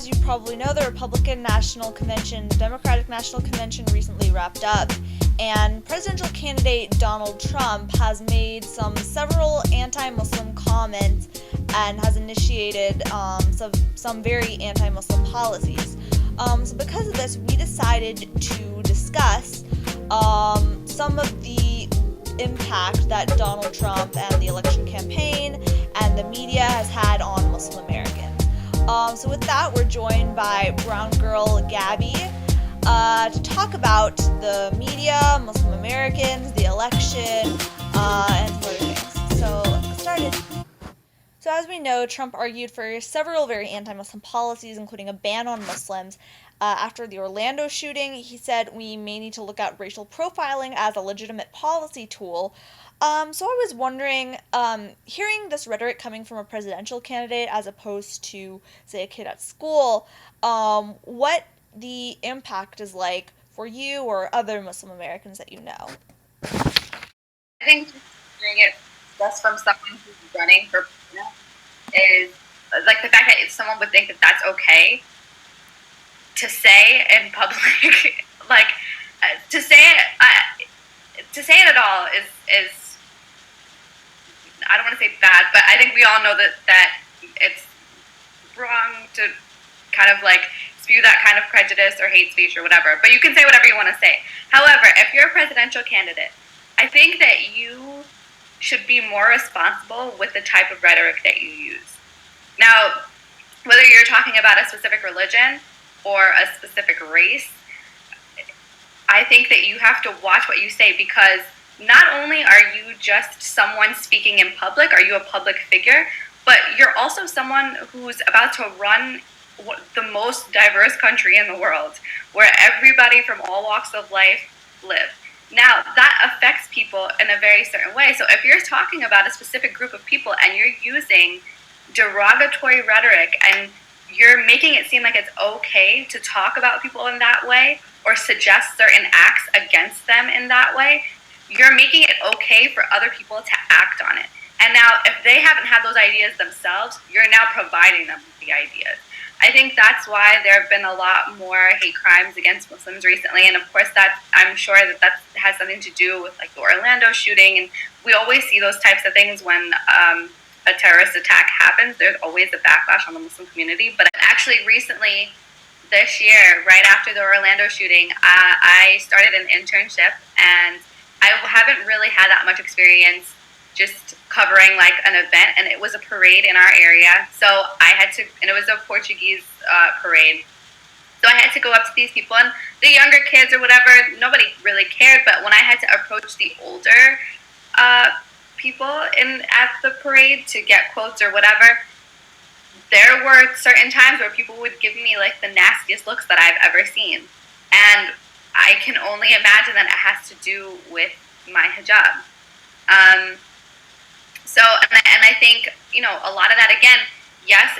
as you probably know, the Republican National Convention, the Democratic National Convention recently wrapped up, and presidential candidate Donald Trump has made several anti-Muslim comments and has initiated some very anti-Muslim policies. So because of this, we decided to discuss some of the impact that Donald Trump and the election campaign and the media has had on Muslim Americans. So with that, we're joined by Brown Girl Gabby to talk about the media, Muslim Americans, the election, and some other things. So let's get started. So as we know, Trump argued for several very anti-Muslim policies, including a ban on Muslims. After the Orlando shooting, he said we may need to look at racial profiling as a legitimate policy tool. So I was wondering, hearing this rhetoric coming from a presidential candidate as opposed to, say, a kid at school, what the impact is like for you or other Muslim Americans that you know. I think hearing it just from someone who's running for president is like the fact that someone would think that that's okay to say in public, like to say it at all is I don't want to say bad, but I think we all know that it's wrong to kind of like spew that kind of prejudice or hate speech or whatever. But you can say whatever you want to say. However, if you're a presidential candidate, I think that you should be more responsible with the type of rhetoric that you use. Now, whether you're talking about a specific religion or a specific race, I think that you have to watch what you say, because not only are you just someone speaking in public, are you a public figure, but you're also someone who's about to run the most diverse country in the world, where everybody from all walks of life live. Now, that affects people in a very certain way. So if you're talking about a specific group of people and you're using derogatory rhetoric and you're making it seem like it's okay to talk about people in that way or suggest certain acts against them in that way, you're making it okay for other people to act on it. And now, if they haven't had those ideas themselves, you're now providing them with the ideas. I think that's why there have been a lot more hate crimes against Muslims recently, and of course I'm sure that has something to do with like the Orlando shooting, and we always see those types of things when a terrorist attack happens. There's always a backlash on the Muslim community. But actually recently, this year, right after the Orlando shooting, I started an internship, and I haven't really had that much experience just covering like an event, and it was a parade in our area. So I had to, and it was a Portuguese parade. So I had to go up to these people, and the younger kids or whatever, nobody really cared. But when I had to approach the older people at the parade to get quotes or whatever, there were certain times where people would give me like the nastiest looks that I've ever seen. And I can only imagine that it has to do with my hijab. And I think, a lot of that, again, yes,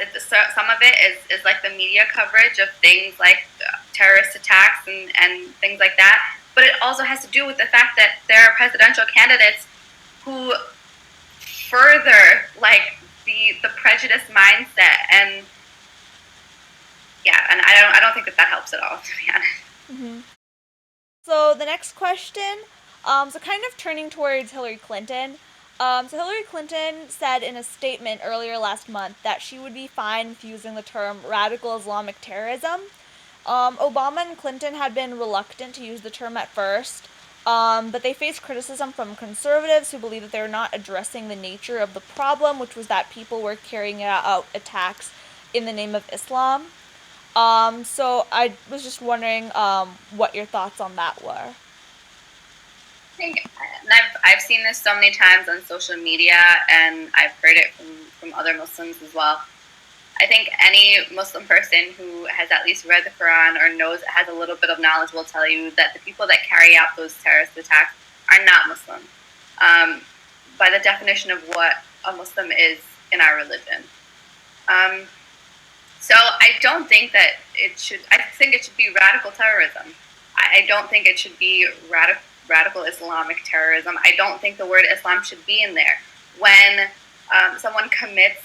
some of it is like the media coverage of things like terrorist attacks and things like that. But it also has to do with the fact that there are presidential candidates who further like the prejudice mindset, and I don't think that helps at all, to be honest. Mm-hmm. So the next question, so kind of turning towards Hillary Clinton. So Hillary Clinton said in a statement earlier last month that she would be fine with using the term radical Islamic terrorism. Obama and Clinton had been reluctant to use the term at first, but they faced criticism from conservatives who believe that they're not addressing the nature of the problem, which was that people were carrying out attacks in the name of Islam. So I was just wondering what your thoughts on that were. I think, and I've seen this so many times on social media, and I've heard it from other Muslims as well. I think any Muslim person who has at least read the Quran or has a little bit of knowledge will tell you that the people that carry out those terrorist attacks are not Muslim, by the definition of what a Muslim is in our religion. So I don't think that it should. I think it should be radical terrorism. I don't think it should be radical Islamic terrorism. I don't think the word Islam should be in there. When someone commits,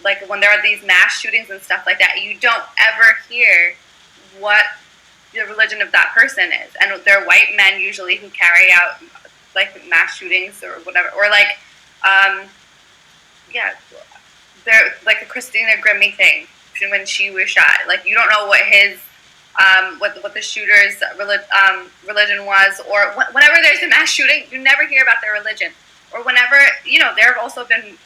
like when there are these mass shootings and stuff like that, you don't hear what the religion of that person is. And they're white men usually who carry out like mass shootings or whatever, or like yeah, they're like the Christina Grimmie thing when she was shot. Like you don't know what his what the shooter's religion was, or whenever there's a mass shooting, you never hear about their religion. Or whenever, there have also been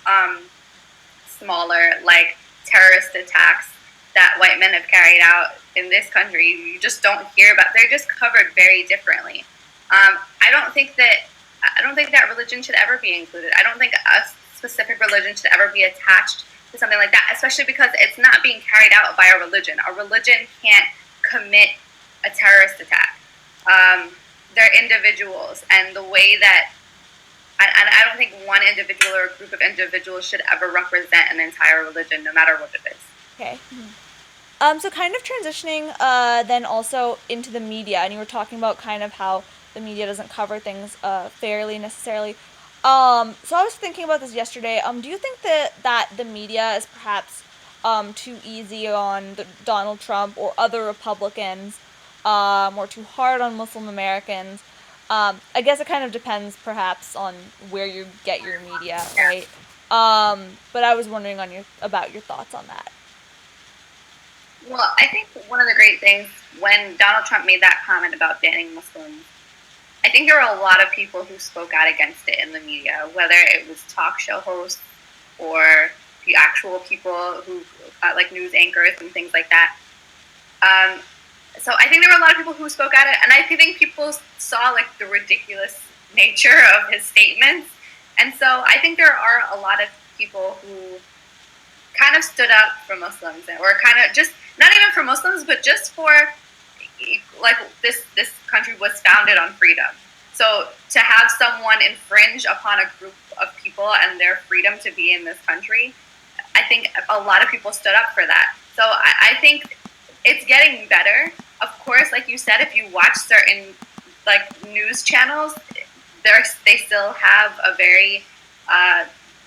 smaller like terrorist attacks that white men have carried out in this country. You just don't hear about. They're just covered very differently. I don't think that religion should ever be included. I don't think a specific religion should ever be attached to something like that, especially because it's not being carried out by a religion. A religion can't commit a terrorist attack. They're individuals, and the way that I don't think one individual or a group of individuals should ever represent an entire religion, no matter what it is. Okay. So kind of transitioning then also into the media, and you were talking about kind of how the media doesn't cover things fairly necessarily. So I was thinking about this yesterday. Do you think that the media is perhaps too easy on Donald Trump or other Republicans, or too hard on Muslim Americans? I guess it kind of depends perhaps on where you get your media, right? But I was wondering about your thoughts on that. Well, I think one of the great things when Donald Trump made that comment about banning Muslims, I think there were a lot of people who spoke out against it in the media, whether it was talk show hosts or the actual people who, like news anchors and things like that. So I think there were a lot of people who spoke at it, and I think people saw like the ridiculous nature of his statements. And so I think there are a lot of people who kind of stood up for Muslims, or kind of just not even for Muslims, but just for like this country was founded on freedom. So to have someone infringe upon a group of people and their freedom to be in this country, I think a lot of people stood up for that. So I think it's getting better. Of course, like you said, if you watch certain like news channels, they still have a very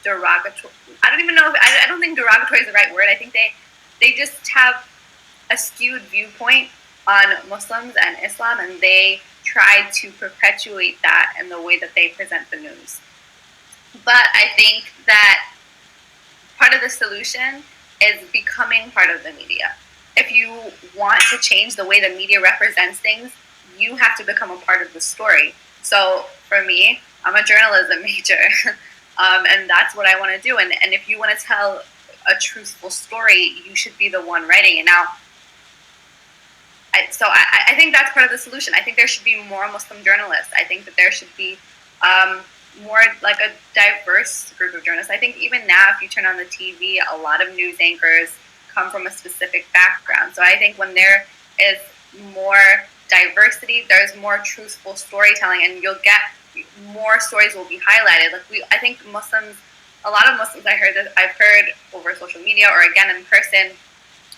derogatory. I don't even know. I don't think derogatory is the right word. I think they just have a skewed viewpoint on Muslims and Islam, and they try to perpetuate that in the way that they present the news. But I think that part of the solution is becoming part of the media. If you want to change the way the media represents things, you have to become a part of the story. So for me, I'm a journalism major, and that's what I want to do. And if you want to tell a truthful story, you should be the one writing it. Now, I think that's part of the solution. I think there should be more Muslim journalists. I think that there should be more like a diverse group of journalists. I think even now, if you turn on the TV, a lot of news anchors come from a specific background. So I think when there is more diversity, there's more truthful storytelling, and you'll get more stories will be highlighted. I think Muslims, a lot of Muslims I've heard over social media or again in person,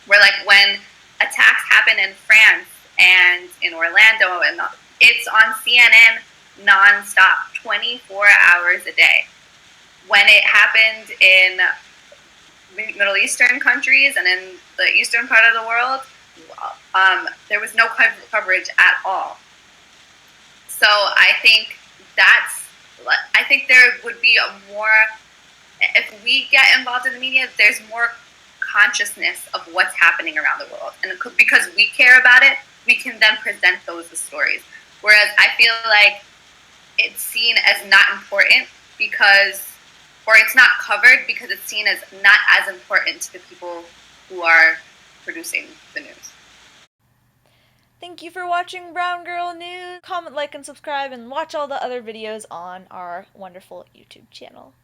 where like when attacks happen in France and in Orlando, and it's on CNN nonstop, 24 hours a day. When it happened in Middle Eastern countries and in the eastern part of the world, there was no coverage at all. So I think there would be a more, if we get involved in the media, there's more consciousness of what's happening around the world. And because we care about it, we can then present those as stories. Whereas I feel like it's seen as not important or it's not covered because it's seen as not as important to the people who are producing the news. Thank you for watching Brown Girl News. Comment, like, and subscribe, and watch all the other videos on our wonderful YouTube channel.